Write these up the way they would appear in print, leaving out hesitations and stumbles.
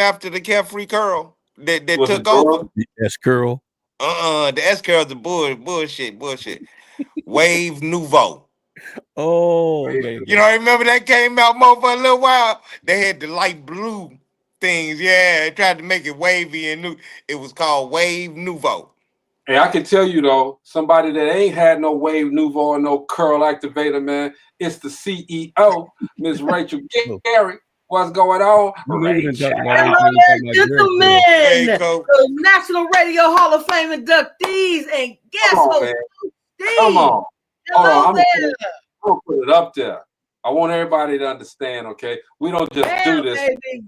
after the Carefree Curl that Was it took over. girl? Yes, girl. The S Curl's the bullshit. Wave Nouveau. Oh Yeah. man. You know, I remember that came out more for a little while. They had the light blue things. Yeah, they tried to make it wavy and new. It was called Wave Nouveau. Hey, I can tell you though, somebody that ain't had no Wave Nouveau or no curl activator, man, it's the CEO, Miss Rachel Look, Gary. What's going on, you know we done Rachel? talked about Hello everything. We talking there, about girl girl. Hey, gentlemen. Coach. The National Radio Hall of Fame inductees and Come guest on, host man. Come Steve. on. Hold on. Hello there. I'm gonna put it up there. I want everybody to understand, okay? We don't just Yeah, do this baby.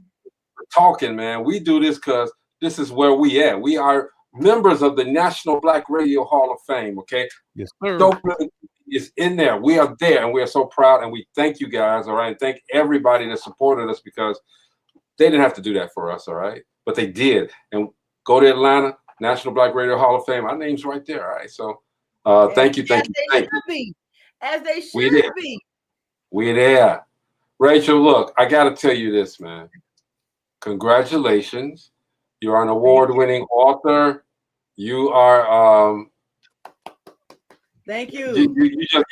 for talking, man. We do this because this is where we at. We are members of the National Black Radio Hall of Fame, okay? Yes, sir. Dope Living is in there. We are there, and we are so proud, and we thank you guys, all right? And thank everybody that supported us because they didn't have to do that for us, all right? But they did. And go to Atlanta, National Black Radio Hall of Fame. Our name's right there, all right? So thank you, As thank you, they thank should you. be. As they We there. should be. We there. Rachel, look, I got to tell you this, man. Congratulations. You're an award-winning author. You are Thank you.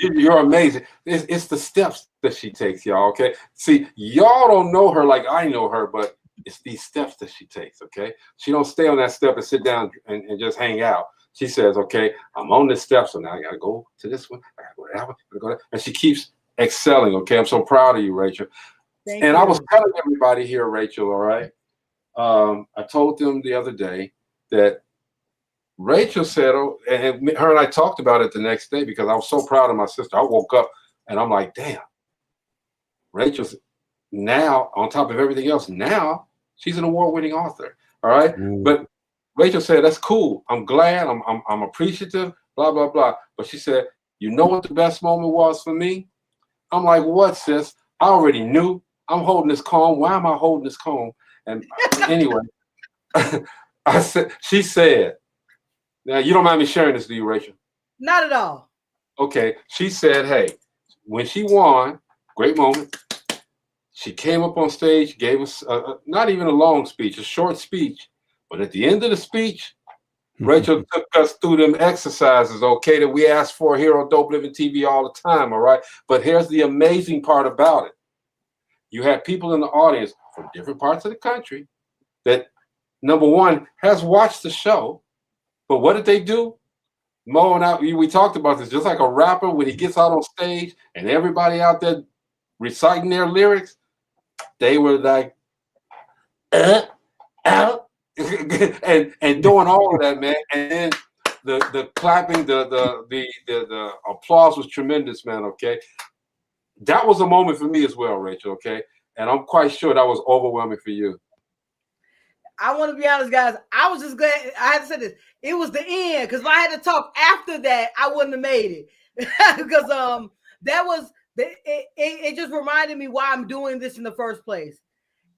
you're amazing. It's the steps that she takes, y'all. Okay. See, y'all don't know her like I know her, but it's these steps that she takes. Okay. She don't stay on that step and sit down and just hang out. She says, okay, I'm on this step, so now I gotta go to this one. I gotta go to that one. I gotta go to that. And she keeps excelling. Okay. I'm so proud of you, Rachel. Thank And I was you. telling everybody here, Rachel, all right. I told them the other day that Rachel said, oh, and her and I talked about it the next day because I was so proud of my sister. I woke up and I'm like, damn, Rachel's now, on top of everything else, now she's an award-winning author. All right. Ooh. But Rachel said, that's cool. I'm glad. I'm appreciative, blah, blah, blah. But she said, you know what the best moment was for me? I'm like, what, sis? I already knew. I'm holding this comb. Why am I holding this comb? And anyway, she said, now you don't mind me sharing this, do you, Rachel? Not at all. Okay. She said, hey, when she won, great moment. She came up on stage, gave us not even a long speech, a short speech. But at the end of the speech, Rachel took us through them exercises, okay, that we ask for here on Dope Living TV all the time, all right? But here's the amazing part about it. You had people in the audience from different parts of the country that, number one, has watched the show, but what did they do? Mo and I, we talked about this, just like a rapper when he gets out on stage and everybody out there reciting their lyrics, they were like, out, and doing all of that, man. And then the clapping, the applause was tremendous, man. Okay, that was a moment for me as well, Rachel. Okay, and I'm quite sure that was overwhelming for you. I want to be honest, guys. I was just glad I had to say this. It was the end because if I had to talk after that, I wouldn't have made it. Because that was it just reminded me why I'm doing this in the first place.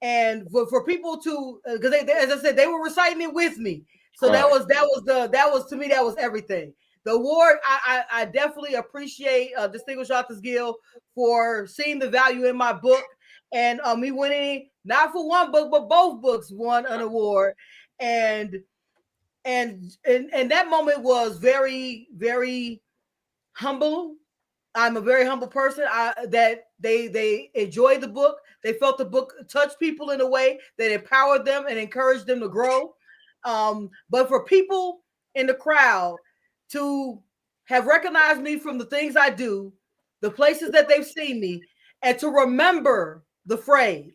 And for people to because as I said, they were reciting it with me. So Right. that was to me, that was everything. The award, I definitely appreciate Distinguished Authors Guild for seeing the value in my book and me winning not for one book but both books won an award, and and that moment was very, very humble. I'm a very humble person. That they enjoyed the book. They felt the book touched people in a way that empowered them and encouraged them to grow. But for people in the crowd to have recognized me from the things I do, the places that they've seen me, and to remember the phrase,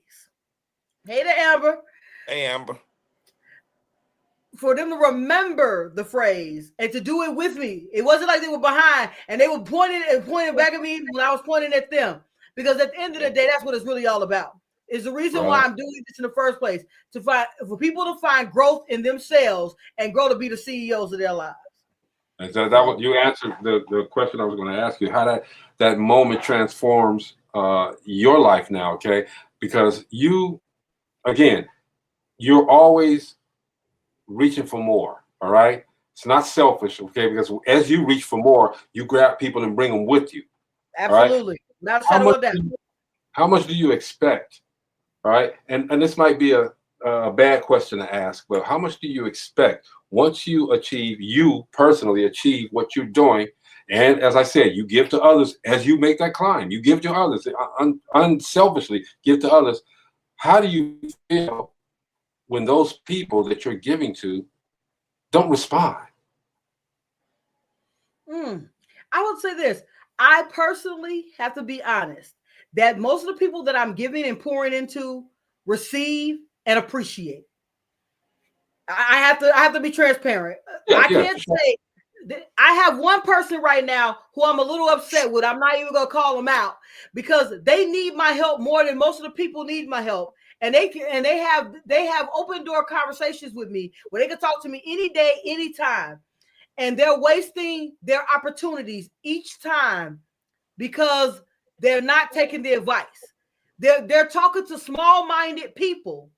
"Hey there, Amber," Hey, Amber. for them to remember the phrase and to do it with me. It wasn't like they were behind and they were pointing back at me when I was pointing at them. Because at the end of the day, that's what it's really all about. Is the reason why Right. I'm doing this in the first place, to find for people to find growth in themselves and grow to be the CEOs of their lives. And so that was, you answered the question I was going to ask you, how that moment transforms your life now, okay? Because you, again, you're always reaching for more, all right? It's not selfish, okay? Because as you reach for more, you grab people and bring them with you, all right? Absolutely. Not a How shadow much, of doubt. how much do you expect, all right? And this might be a a bad question to ask, but how much do you expect once you personally achieve what you're doing? And as I said, you give to others as you make that climb. You give to others, unselfishly give to others. How do you feel when those people that you're giving to don't respond? I would say this. I personally have to be honest that most of the people that I'm giving and pouring into receive and appreciate. I have to be transparent. I can't say that I have one person right now who I'm a little upset with. I'm not even gonna call them out because they need my help more than most of the people need my help. And they have open door conversations with me where they can talk to me any day, anytime. And they're wasting their opportunities each time because they're not taking the advice. They're talking to small-minded people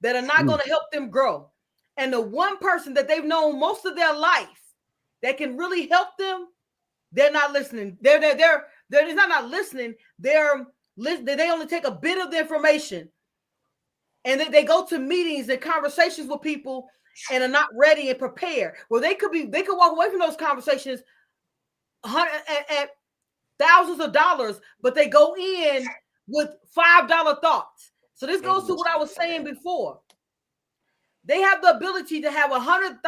that are not going to help them grow. And the one person that they've known most of their life that can really help them, they're not listening. They're not listening. They only take a bit of the information, and they go to meetings and conversations with people and are not ready and prepared. Well, they could walk away from those conversations at thousands of dollars, but they go in with $5 thoughts. So this goes to what I was saying before. They have the ability to have $100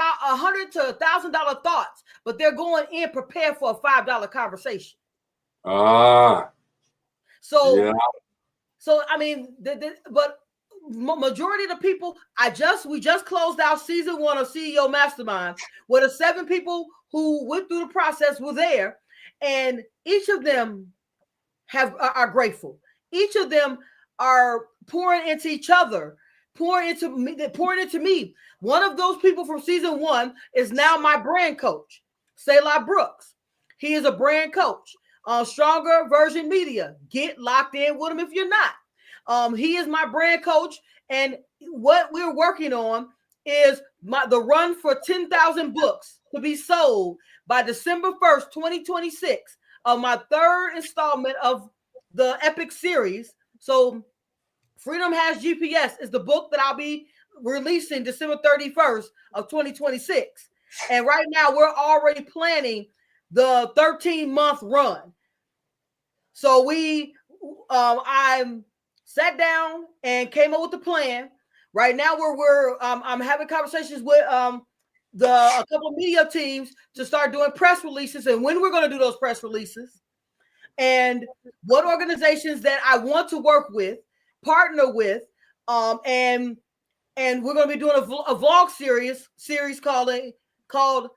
to $1,000 thoughts, but they're going in prepared for a $5 conversation. So I mean, but majority of the people, we just closed out season 1 of CEO Mastermind, where the 7 people who went through the process were there, and each of them are grateful. Each of them are pouring into each other, pouring into me. One of those people from season 1 is now my brand coach, Selah Brooks. He is a brand coach on Stronger Version Media. Get locked in with him if you're not. He is my brand coach, and what we're working on is the run for 10,000 books to be sold by December 1st, 2026, of my 3rd installment of the Epic series. So Freedom Has GPS is the book that I'll be releasing December 31st of 2026. And right now we're already planning the 13-month run. So I sat down and came up with the plan. Right now I'm having conversations with a couple of media teams to start doing press releases and when we're going to do those press releases and what organizations that I want to work with, partner with, and we're going to be doing a vlog series called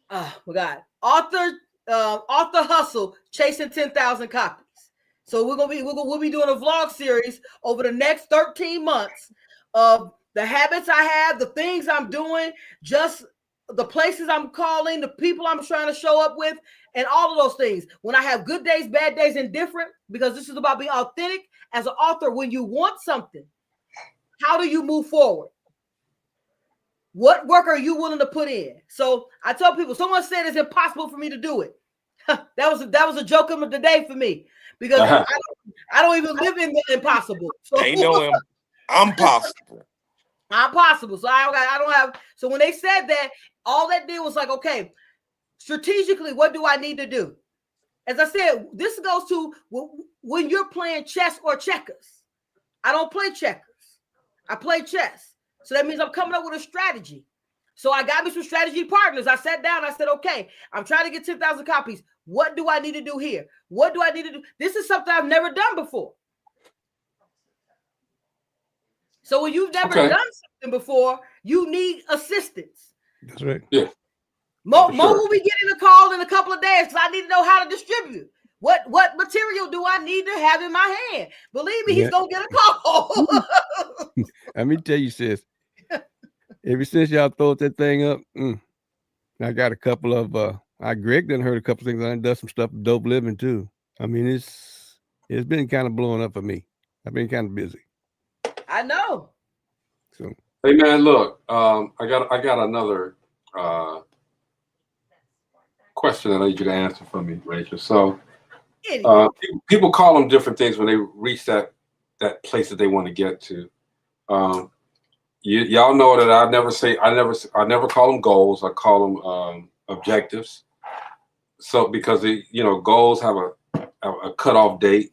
Author Hustle, Chasing 10,000 Copies. So we'll be doing a vlog series over the next 13 months of the habits I have, the things I'm doing, just the places I'm calling, the people I'm trying to show up with, and all of those things. When I have good days, bad days, and different, because this is about being authentic as an author. When you want something, how do you move forward? What work are you willing to put in? So I tell people, someone said it's impossible for me to do it. that was a joke of the day for me because I don't even live in the impossible. So they know I'm possible. I'm possible. So I don't have. So when they said that, all that did was like, okay, strategically, what do I need to do? As I said, this goes to when you're playing chess or checkers. I don't play checkers. I play chess. So that means I'm coming up with a strategy. So I got me some strategy partners. I sat down. I said, okay, I'm trying to get 10,000 copies. What do I need to do here? What do I need to do? This is something I've never done before. So when you've never done something before, you need assistance. That's right. Yeah. Mo will be getting a call in a couple of days because I need to know how to distribute. What material do I need to have in my hand? Believe me, he's going to get a call. Let me tell you, sis. Ever since y'all throwed that thing up, I got a couple of Greg done heard a couple of things. I done some stuff with Dope Living too. I mean, it's been kind of blowing up for me. I've been kind of busy. I know. So hey man, look, I got another question that I need you to answer for me, Rachel. So people call them different things when they reach that place that they want to get to. y'all know that I never call them goals. I call them objectives. So because goals have a cutoff date.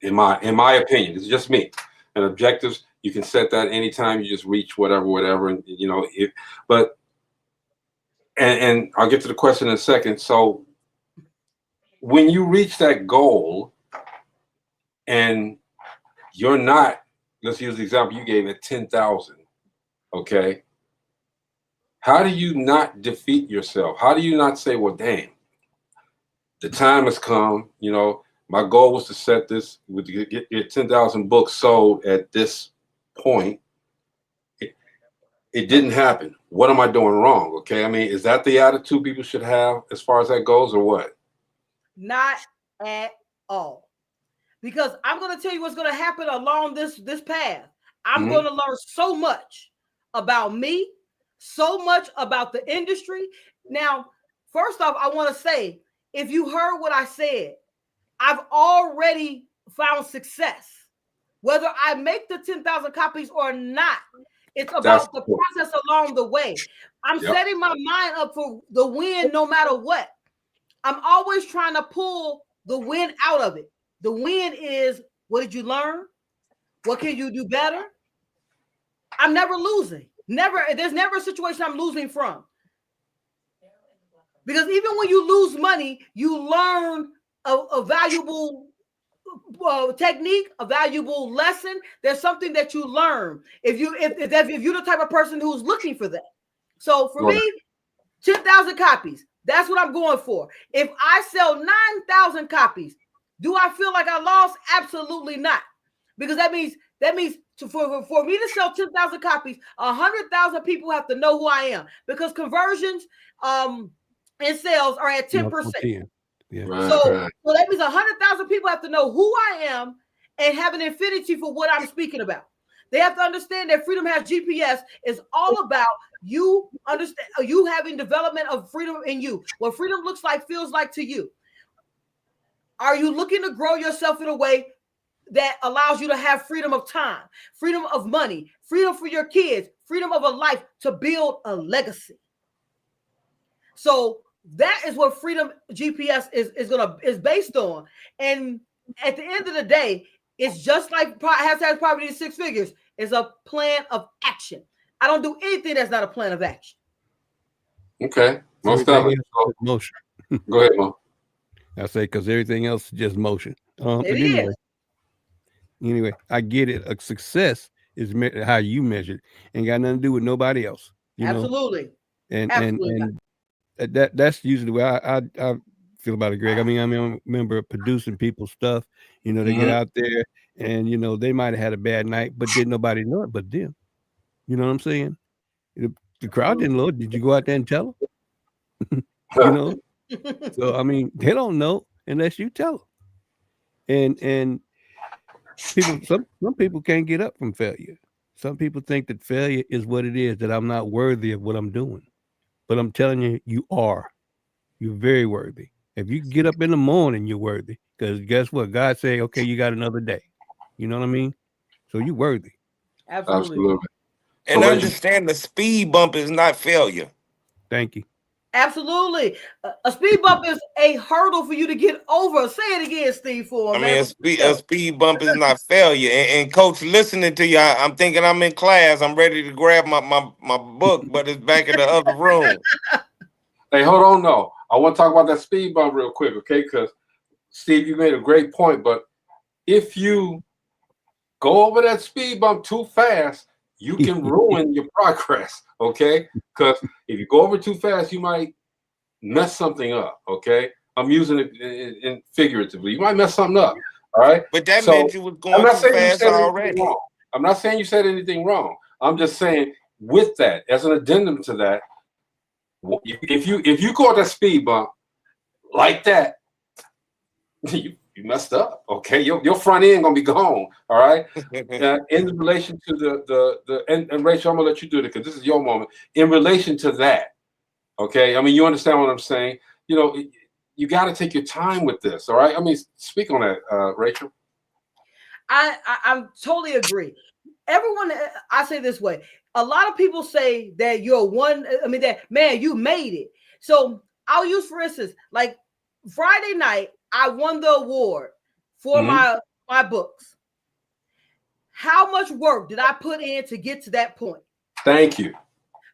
In my opinion, it's just me. And objectives, you can set that anytime. You just reach whatever, and and I'll get to the question in a second. So when you reach that goal, and you're not, let's use the example you gave at 10,000. Okay. How do you not defeat yourself? How do you not say, well, damn, the time has come, my goal was to set this, to get 10,000 books sold at this point. It didn't happen. What am I doing wrong? Okay. I mean, is that the attitude people should have as far as that goes, or what? Not at all. Because I'm going to tell you what's going to happen along this path. I'm going to learn so much about me, so much about the industry. Now, first off, I want to say, if you heard what I said, I've already found success. Whether I make the 10,000 copies or not, it's about the process along the way. I'm setting my mind up for the win no matter what. I'm always trying to pull the win out of it. The win is, what did you learn? What can you do better? I'm never losing. There's never a situation I'm losing from. Because even when you lose money, you learn a valuable technique, a valuable lesson. There's something that you learn if you're the type of person who's looking for that. So for me, 10,000 copies, that's what I'm going for. If I sell 9,000 copies, do I feel like I lost? Absolutely not. Because that means for me to sell 10,000 copies, 100,000 people have to know who I am, because conversions and sales are at 10%. Yeah. So that means 100,000 people have to know who I am and have an affinity for what I'm speaking about. They have to understand that Freedom Has GPS is all about you having development of freedom in you. What freedom looks like, feels like to you. Are you looking to grow yourself in a way that allows you to have freedom of time, freedom of money, freedom for your kids, freedom of a life, to build a legacy? So that is what Freedom GPS is based on. And at the end of the day, it's just like hashtag poverty to six figures. It's a plan of action. I don't do anything that's not a plan of action. Okay. Most definitely. Motion. Go ahead, Mo. I say, because everything else is just motion. But anyway, I get it. A success is how you measure it. Ain't got nothing to do with nobody else. Absolutely. And that's usually the way I feel about it, Greg. I remember producing people's stuff. They get out there and they might have had a bad night, but didn't nobody know it but them. You know what I'm saying? The crowd didn't know it. Did you go out there and tell them? So they don't know unless you tell them. And people, some people can't get up from failure. Some people think that failure is what it is, that I'm not worthy of what I'm doing. But I'm telling you, you are. You're very worthy. If you get up in the morning, you're worthy. Because guess what? God say, okay, you got another day. You know what I mean? So you're worthy. Absolutely. And understand the speed bump is not failure. Thank you. Absolutely. A speed bump is a hurdle for you to get over. Say it again, Steve. A speed bump is not failure. And Coach, listening to you, I'm thinking I'm in class. I'm ready to grab my book, but it's back in the other room. Hey, hold on, no. I want to talk about that speed bump real quick, okay? Because, Steve, you made a great point, but if you go over that speed bump too fast, you can ruin your progress, okay? Because if you go over too fast, you might mess something up, okay? I'm using it in figuratively. You might mess something up, all right? But that meant you was going too fast already. I'm not saying you said anything wrong. I'm just saying, with that, as an addendum to that, if you go at that speed bump like that, you messed up, okay? Your front end gonna be gone, all right? In relation to the and Rachel, I'm gonna let you do it because this is your moment. In relation to that, okay? You understand what I'm saying? You got to take your time with this, all right? Speak on that, Rachel. I totally agree. everyone, I say this way, a lot of people say that man, you made it. So I'll use, for instance, like Friday night, I won the award for my books. How much work did I put in to get to that point? Thank you.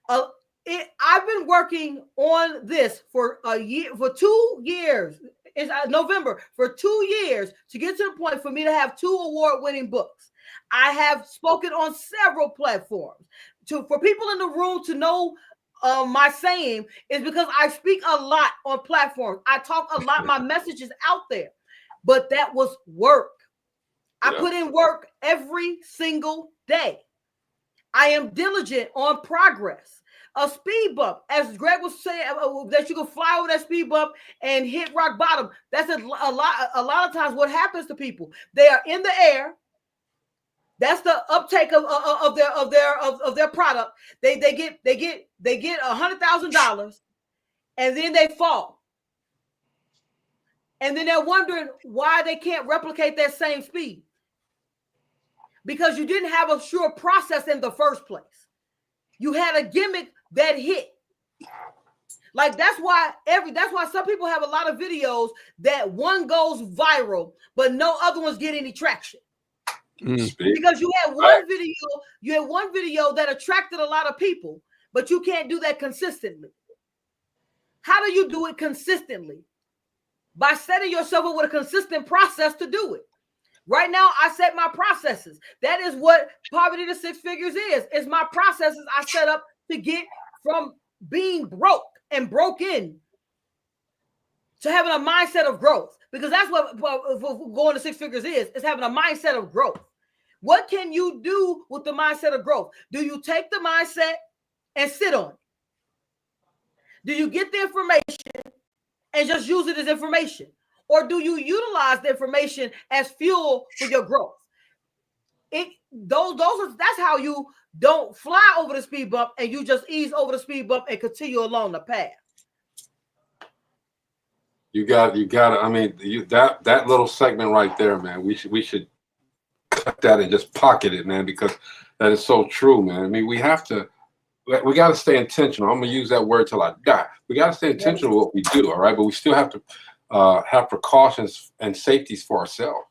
I've been working on this for a year, for 2 years. It's November, for 2 years to get to the point for me to have 2 award-winning books. I have spoken on several platforms. For people in the room to know my saying is because I speak a lot on platforms. I talk a lot. My message is out there, but that was work. I put in work every single day. I am diligent on progress. A speed bump, as Greg was saying, that you can fly over that speed bump and hit rock bottom. That's a lot of times what happens to people. They are in the air. That's the uptake of their product. They get $100,000, and then they fall, and then they're wondering why they can't replicate that same speed, because you didn't have a sure process in the first place. You had a gimmick that hit. Like that's why some people have a lot of videos that one goes viral, but no other ones get any traction. Because you had one video that attracted a lot of people, but you can't do that consistently. How do you do it consistently? By setting yourself up with a consistent process to do it. Right now, I set my processes. That is what Poverty to Six Figures is. It's my processes I set up to get from being broke and broken to having a mindset of growth. Because that's what going to six figures is having a mindset of growth. What can you do with the mindset of growth? Do you take the mindset and sit on it? Do you get the information and just use it as information? Or do you utilize the information as fuel for your growth? That's how you don't fly over the speed bump and you just ease over the speed bump and continue along the path. You got to. I mean, that little segment right there, man. We should cut that and just pocket it, man, because that is so true, man. I mean, we got to stay intentional. I'm gonna use that word till I die. We got to stay intentional with what we do, all right? But we still have to have precautions and safeties for ourselves.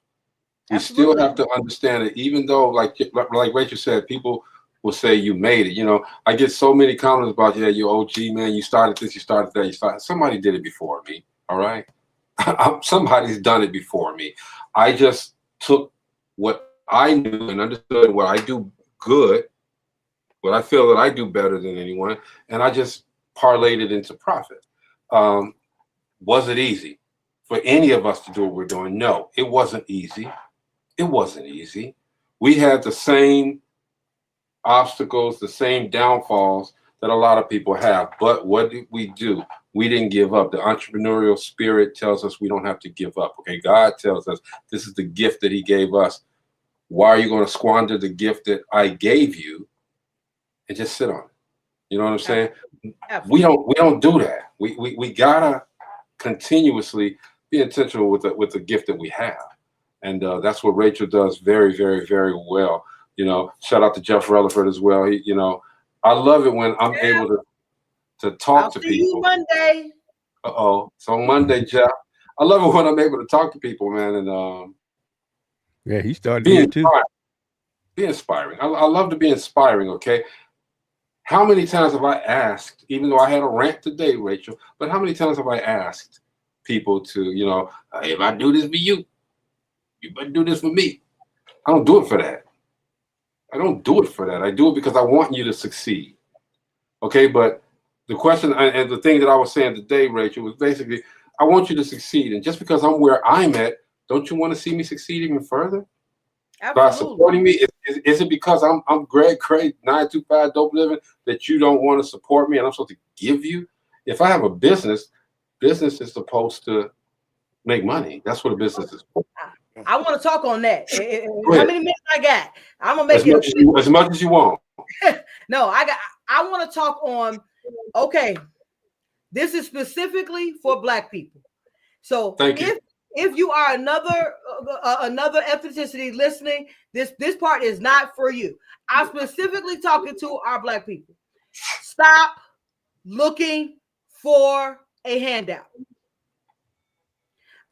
We still have to understand that, even though, like Rachel said, people will say you made it. You know, I get so many comments about, yeah, you OG, man. You started this, you started that, Somebody did it before me. All right. Somebody's done it before me. I just took what I knew and understood what I do good, what I feel that I do better than anyone, and I just parlayed it into profit. Was it easy for any of us to do what we're doing? No, it wasn't easy. It wasn't easy. We had the same obstacles, the same downfalls that a lot of people have. But what did we do? We didn't give up. The entrepreneurial spirit tells us we don't have to give up. Okay, God tells us this is the gift that he gave us. Why are you going to squander the gift that I gave you and just sit on it? You know what I'm saying? Absolutely. We don't do that. We gotta continuously be intentional with the gift that we have. And that's what Rachel does very, very, very well. You know, shout out to Jeff Rutherford as well. He, you know, I love it when I'm able to talk to people. You Monday. So Monday, Jeff. I love it when I'm able to talk to people, man. And yeah, he started here too. Be inspiring. I love to be inspiring. Okay. How many times have I asked, even though I had a rant today, Rachel, but how many times have I asked people to, you know, hey, if I do this for you, you better do this for me. I don't do it for that. I don't do it for that. I do it because I want you to succeed. Okay, but the question and the thing that I was saying today, Rachel, was basically, I want you to succeed. And just because I'm where I'm at, don't you want to see me succeed even further? Absolutely. By supporting me, is it because I'm Greg Craig 925 Dope Living that you don't want to support me and I'm supposed to give you? If I have a business is supposed to make money. That's what a business is for. I want to talk on that. How many minutes I got? I'm gonna make as much as you want. No, I want to talk on. Okay, this is specifically for Black people. So if you are another ethnicity listening, this part is not for you. I'm specifically talking to our Black people. Stop looking for a handout.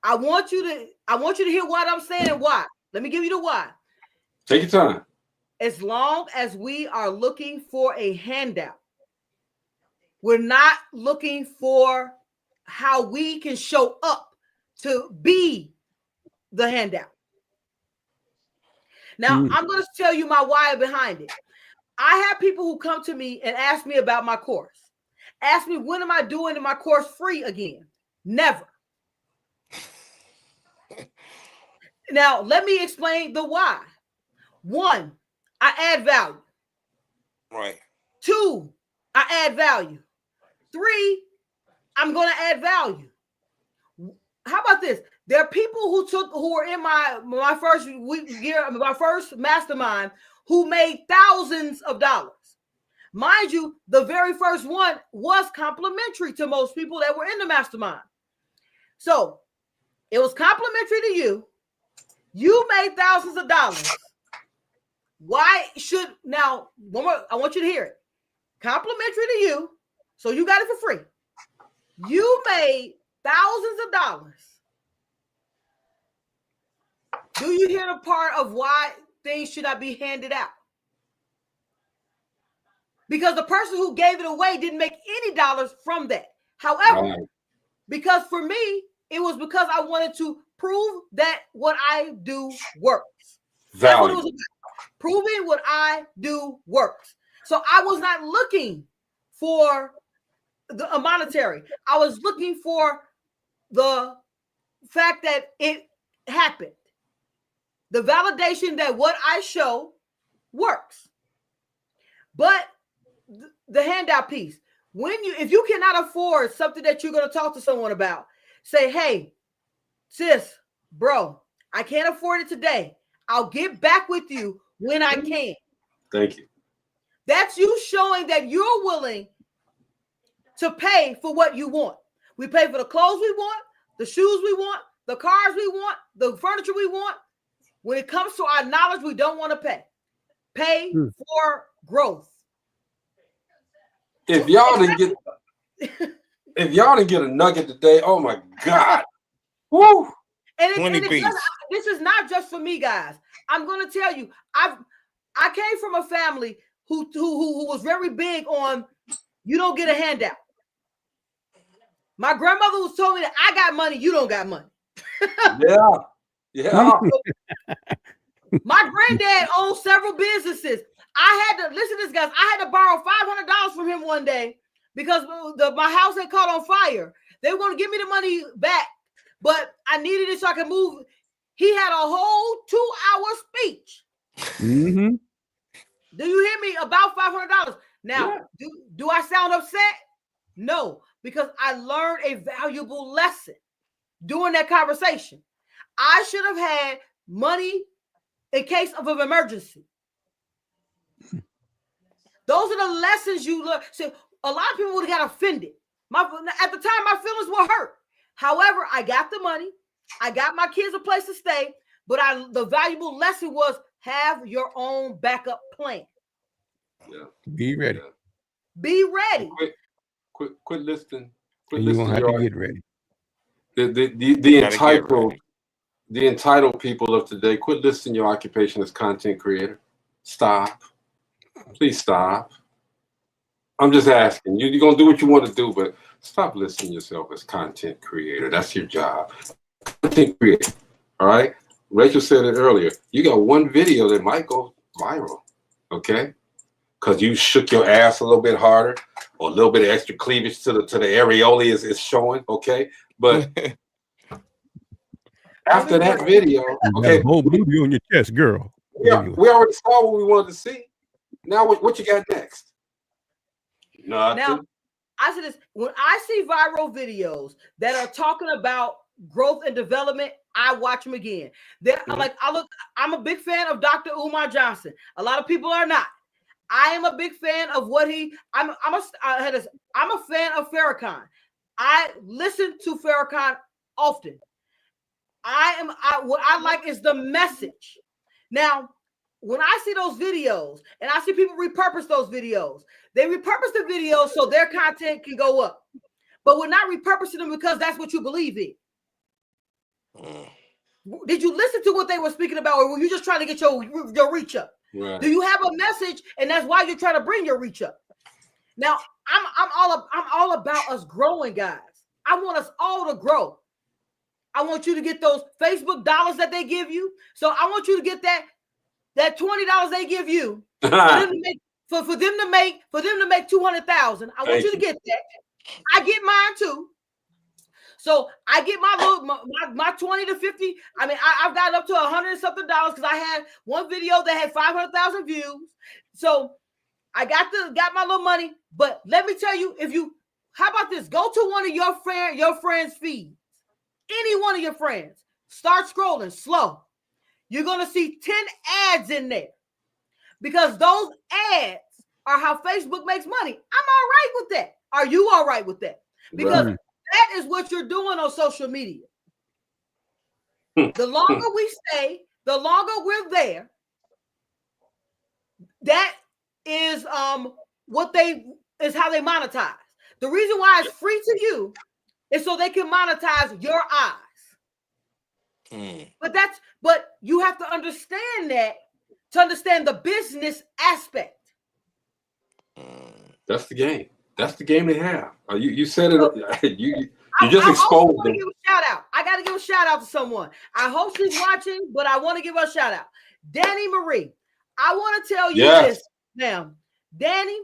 I want you to hear what I'm saying and why. Let me give you the why. Take your time. As long as we are looking for a handout, we're not looking for how we can show up to be the handout. Now, I'm going to tell you my why behind it. I have people who come to me and ask me about my course. Ask me, when am I doing my course free again? Never. Now, let me explain the why. 1, I add value. Right. 2, I add value. 3, I'm going to add value. How about this? There are people who were in my first year, my first mastermind, who made thousands of dollars. Mind you, the very first one was complimentary to most people that were in the mastermind. So it was complimentary to you. You made thousands of dollars. Why should now? One more, I want you to hear it. Complimentary to you, so you got it for free. You made thousands of dollars. Do you hear the part of why things should not be handed out? Because the person who gave it away didn't make any dollars from that. However, because for me, it was because I wanted to prove that what I do works. That's what it was about. Proving what I do works. So I was not looking for a monetary. I was looking for the fact that it happened. The validation that what I show works. But the handout piece, if you cannot afford something that you're going to talk to someone about, say, hey, sis, bro, I can't afford it today. I'll get back with you when I can. Thank you. That's you showing that you're willing to pay for what you want. We pay for the clothes we want, the shoes we want, the cars we want, the furniture we want. When it comes to our knowledge, we don't want to pay. Pay for growth. If y'all didn't get a nugget today, oh my God. Woo! And this is not just for me, guys. I'm going to tell you, I came from a family who was very big on you don't get a handout. My grandmother was told me that I got money, you don't got money. Yeah. My granddad owned several businesses. I had to listen to this, guys. I had to borrow $500 from him one day because my house had caught on fire. They were going to give me the money back, but I needed it so I could move. He had a whole 2-hour speech. Mm-hmm. Do you hear me? About $500. Now, do I sound upset? No, because I learned a valuable lesson during that conversation. I should have had money in case of an emergency. Those are the lessons you learn. So a lot of people would have got offended. At the time, my feelings were hurt. However, I got the money. I got my kids a place to stay. But the valuable lesson was have your own backup plan. Yeah. Be ready. Be ready. Quit listening. You won't have to get ready. The entitled people of today, quit listing your occupation as content creator. Stop. Please stop. I'm just asking. You're going to do what you want to do, but stop listing yourself as content creator. That's your job. Content creator. All right? Rachel said it earlier. You got one video that might go viral. Okay? Because you shook your ass a little bit harder or a little bit of extra cleavage to the areola is showing. Okay? But after that video, okay, whole booty on your chest, girl. Yeah, we already saw what we wanted to see. Now, what you got next? Nothing. Now, I said this: when I see viral videos that are talking about growth and development, I watch them again. I'm a big fan of Dr. Umar Johnson. A lot of people are not. I am a big fan of what I'm a fan of Farrakhan. I listen to Farrakhan often. What I like is the message. Now, when I see those videos and I see people repurpose those videos, they repurpose the videos so their content can go up. But we're not repurposing them because that's what you believe in. Did you listen to what they were speaking about, or were you just trying to get your reach up? Right. Do you have a message, and that's why you're trying to bring your reach up? Now, I'm all about us growing, guys. I want us all to grow. I want you to get those Facebook dollars that they give you. So I want you to get that $20 they give you for them to make 200,000. I want you to get that. I get mine too. So I get my 20 to 50. I mean, I've got up to $100 and something because I had one video that had 500,000 views. So I got my little money. But let me tell you, how about this? Go to one of your friends' feeds. Any one of your friends. Start scrolling slow. You're going to see 10 ads in there. Because those ads are how Facebook makes money. I'm all right with that. Are you all right with that? Because that is what you're doing on social media. The longer we stay, the longer we're there. That is how they monetize. The reason why it's free to you is so they can monetize your eyes. But you have to understand that to understand the business aspect. That's the game. That's the game they have. You said it. You just exposed them. I got to give a shout out to someone. I hope she's watching, but I want to give her a shout out. Danny Marie. I want to tell you this now. Danny,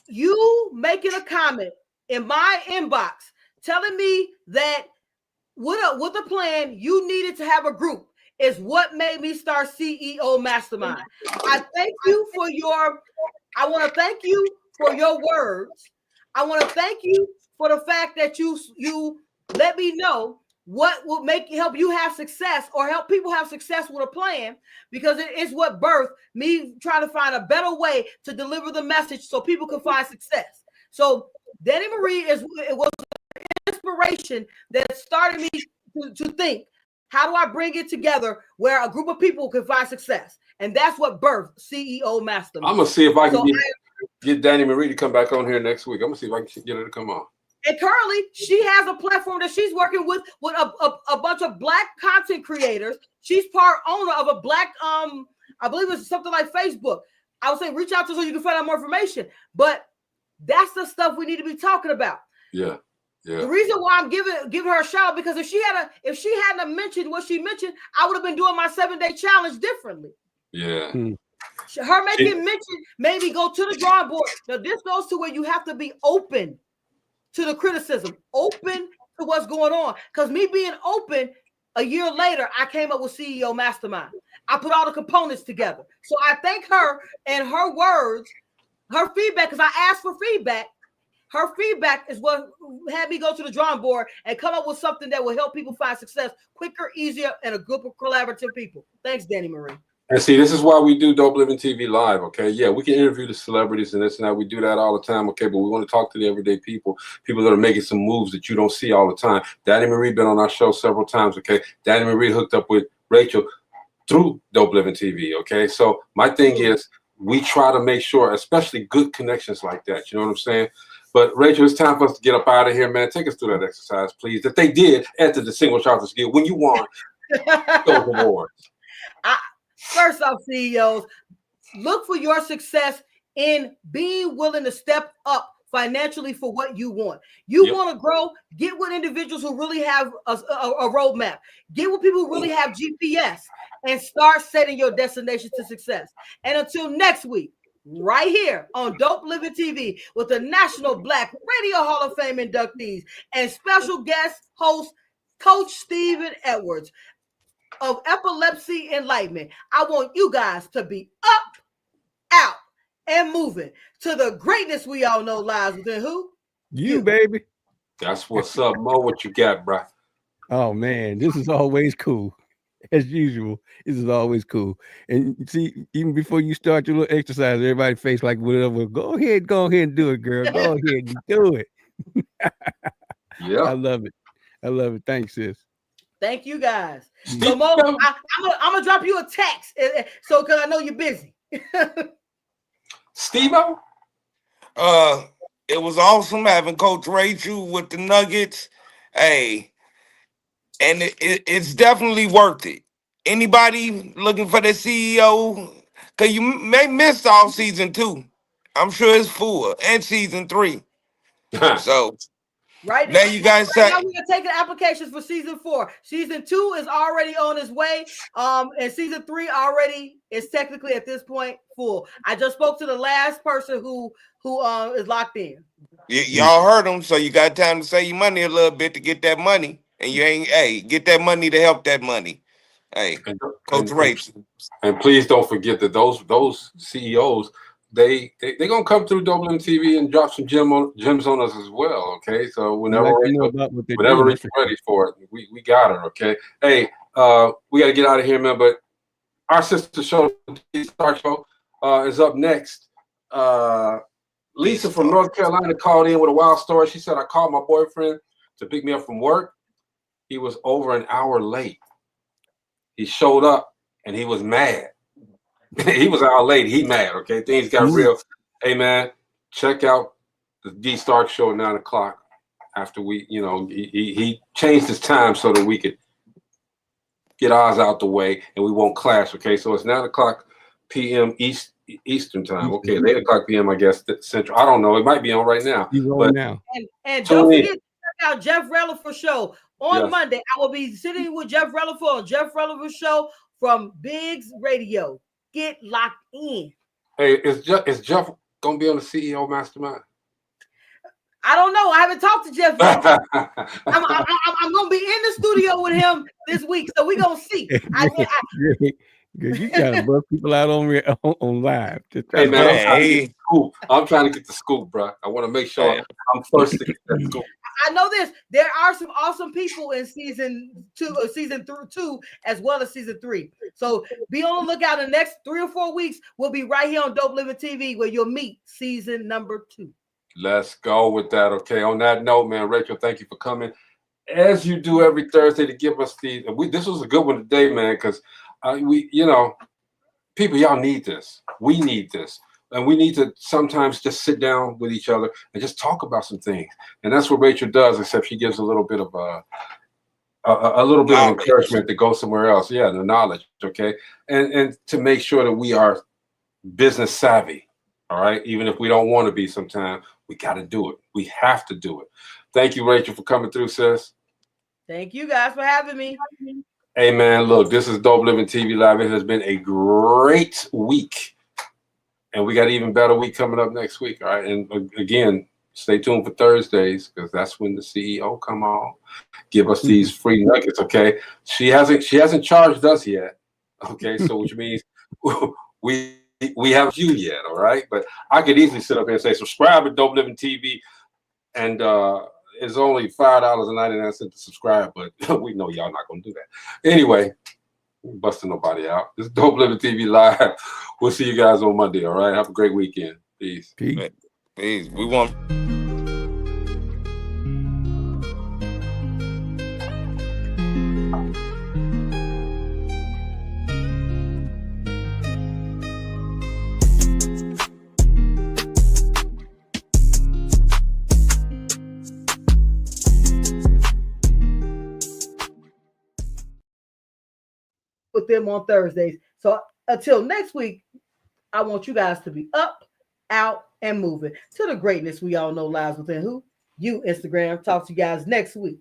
you making a comment in my inbox telling me that with a plan you needed to have a group is what made me start CEO Mastermind. I want to thank you for your words. I want to thank you for the fact that you let me know what will help you have success or help people have success with a plan, because it is what birthed me trying to find a better way to deliver the message so people can find success. So Danny Marie was an inspiration that started me to think, how do I bring it together where a group of people can find success? And that's what birthed CEO Mastermind. I'm going to see if I can get Danny Marie to come back on here next week. I'm going to see if I can get her to come on. And currently, she has a platform that she's working with a bunch of Black content creators. She's part owner of a Black, I believe it's something like Facebook. I would say reach out to her so you can find out more information. But that's the stuff we need to be talking about. Yeah. The reason why I'm giving her a shout out, because if she hadn't mentioned what she mentioned, I would have been doing my 7-day challenge differently. Yeah. Her making mention made me go to the drawing board. Now this goes to where you have to be open to the criticism, open to what's going on. Because me being open, a year later, I came up with CEO Mastermind. I put all the components together. So I thank her and her words, her feedback, because I asked for feedback. Her feedback is what had me go to the drawing board and come up with something that will help people find success quicker, easier, and a group of collaborative people. Thanks, Danny Marie. And see, this is why we do Dope Living TV live, okay? Yeah, we can interview the celebrities and this and that. We do that all the time, okay? But we want to talk to the everyday people that are making some moves that you don't see all the time. Danny Marie been on our show several times, okay? Danny Marie hooked up with Rachel through Dope Living TV, okay? So my thing is, we try to make sure, especially good connections like that, you know what I'm saying? But Rachel, it's time for us to get up out of here, man. Take us through that exercise, please, that they did at the Distinguished Authors Guild when you won those awards. First off, CEOs, look for your success in being willing to step up financially for what you want. You want to grow, get with individuals who really have a roadmap. Get with people who really have GPS and start setting your destination to success. And until next week, right here on Dope Living TV with the National Black Radio Hall of Fame inductees and special guest host, Coach Stephen Edwards of Epilepsy Enlightenment. I want you guys to be up, out, and moving to the greatness we all know lies within who? You, baby. That's what's up, Mo. What you got, bro? Oh, man, this is always cool. As usual, this is always cool. And see, even before you start your little exercise, everybody face like whatever. Go ahead and do it, girl. Go ahead and do it. Yeah. I love it. Thanks, sis. Thank you guys. Steve, So Mo, I'm gonna drop you a text. So because I know you're busy. Steve-O? It was awesome having Coach Rachel with the Nuggets. Hey, and it's definitely worth it. Anybody looking for the CEO? Cause you may miss all season 2. I'm sure it's full, and season 3. So Right now you guys say, now we are taking applications for season 4. Season 2 is already on its way. And season 3 already is technically at this point full. I just spoke to the last person who is locked in. y'all heard them, so you got time to save your money a little bit to get that money, and you ain't get that money to help that money. Hey, Coach Rachel. And please don't forget that those CEOs, they gonna come through WMTV and drop some gems on us as well. Okay, so whenever Rachel's ready for it, we got her. Okay, hey, we got to get out of here, man. But our sister show, the Star Show, is up next. Lisa from North Carolina called in with a wild story. She said, I called my boyfriend to pick me up from work. He was over an hour late. He showed up and he was mad. He was out late. He mad. Okay, things got real. Hey man, check out the D Stark Show at 9 o'clock. After we, he changed his time so that we could get ours out the way and we won't clash. Okay, so it's 9 o'clock p.m. Eastern time. Okay, 8 o'clock p.m. I guess Central. I don't know. It might be on right now. And don't forget to check out Jeff Relaford Show on Monday. I will be sitting with Jeff Relaford on Jeff Relaford Show from Biggs Radio. Get locked in. Hey, is Jeff gonna be on the CEO Mastermind? I don't know. I haven't talked to Jeff yet. I'm gonna be in the studio with him this week, so we're gonna see. Good. You gotta bust people out on live. Hey man, I'm trying to get the scoop, bro. I want to make sure I'm first to get that scoop. I know this. There are some awesome people in season 2, as well as season 3. So be on the lookout. In the next 3 or 4 weeks, we'll be right here on Dope Living TV, where you'll meet season number 2. Let's go with that. Okay. On that note, man, Rachel, thank you for coming, as you do every Thursday, to give us this was a good one today, man, because people, y'all need this. We need this. And we need to sometimes just sit down with each other and just talk about some things. And that's what Rachel does, except she gives a little bit of of encouragement to go somewhere else. Yeah, the knowledge. Okay. And to make sure that we are business savvy. All right. Even if we don't want to be sometimes, we got to do it. We have to do it. Thank you, Rachel, for coming through, sis. Thank you guys for having me. Hey, man, look, this is Dope Living TV Live. It has been a great week. And we got an even better week coming up next week. All right. And again, stay tuned for Thursdays, because that's when the CEO come on, give us these free nuggets. Okay. She hasn't charged us yet. Okay. So which means we haven't you yet. All right. But I could easily sit up here and say, subscribe to Dope Living TV. And it's only $5.99 to subscribe. But we know y'all not going to do that. Anyway. Busting nobody out. This is Dope Living TV Live. We'll see you guys on Monday. All right. Have a great weekend. Peace. Peace. We want. With them on Thursdays. So until next week, I want you guys to be up, out, and moving to the greatness we all know lies within who? You, Instagram. Talk to you guys next week.